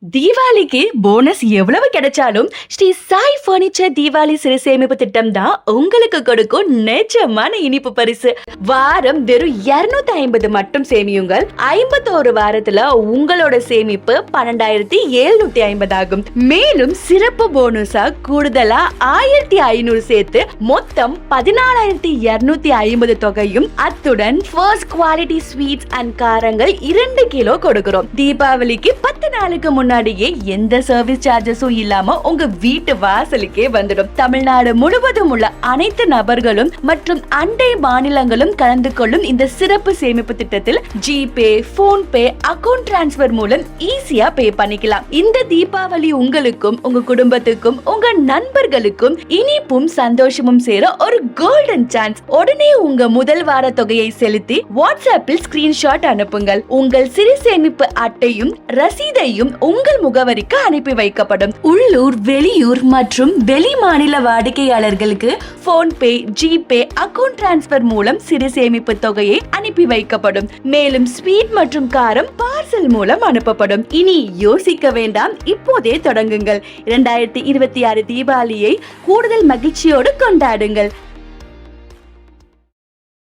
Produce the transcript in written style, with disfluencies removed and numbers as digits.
தீபாவளிக்கு போனஸ் எவ்வளவு கிடைச்சாலும் ஸ்ரீ சாய் பர்னிச்சர் தீபாவளி சிறு சேமிப்பு திட்டம் தான் உங்களுக்கு கொடுக்கும் நிஜமான இனிப்பு பரிசு. வாரம் வெறும் 250 மட்டும் சேமியுங்கள். 51 வாரத்துல உங்களோட சேமிப்பு 12,750 ஆகும். மேலும் சிறப்பு போனஸா கூடுதலா 1,500 சேர்த்து மொத்தம் 14,250 தொகையும், அத்துடன் ஃபர்ஸ்ட் குவாலிட்டி ஸ்வீட்ஸ் அண்ட் காரங்கள் 2 கிலோ கொடுக்கிறோம். தீபாவளிக்கு 10 நாளுக்கு முன்னாடியே எந்த சர்வீஸ் சார்ஜஸும் இல்லாம உங்க வீட்டு வாசலுக்கே வந்துடும். தமிழ்நாடு முழுவதும் உள்ள அனைத்து நபர்களும் மற்றும் அண்டை மாநிலங்களும் கலந்து கொள்ளும் இந்த சிறப்பு சேமிப்பு திட்டத்தில் ஜிபே, போன்பே, அக்கவுண்ட் டிரான்ஸ்பர் மூலம் ஈஸியா பே பண்ணிக்கலாம். இந்த தீபாவளி உங்களுக்கும் உங்க குடும்பத்துக்கும் உங்க நண்பர்களுக்கும் இனிப்பும் சந்தோஷமும் சேர ஒரு கோல்டன் சான்ஸ். உடனே உங்க முதல் வார தொகையை செலுத்தி வாட்ஸ்அப்பில் ஸ்கிரீன்ஷாட் அனுப்புங்கள். உங்கள் சிறு சேமிப்பு அட்டையும் ரசீதையும் உங்கள் முகவரிக்கு அனுப்பி வைக்கப்படும். உள்ளூர், வெளியூர் மற்றும் வெளி மாநில வாடிக்கையாளர்களுக்கு போன்பே, ஜிபே, அக்கவுண்ட் டிரான்ஸ்பர் மூலம் சிறு சேமிப்பு தொகையை அனுப்பி வைக்கப்படும். மேலும் ஸ்வீட் மற்றும் காரம் பார்சல் மூலம் அனுப்பப்படும். இனி யோசிக்க வேண்டாம், இப்போதே தொடங்குங்கள். 2026 தீபாவளியை கூடுதல் மகிழ்ச்சியோடு கொண்டாடுங்கள்.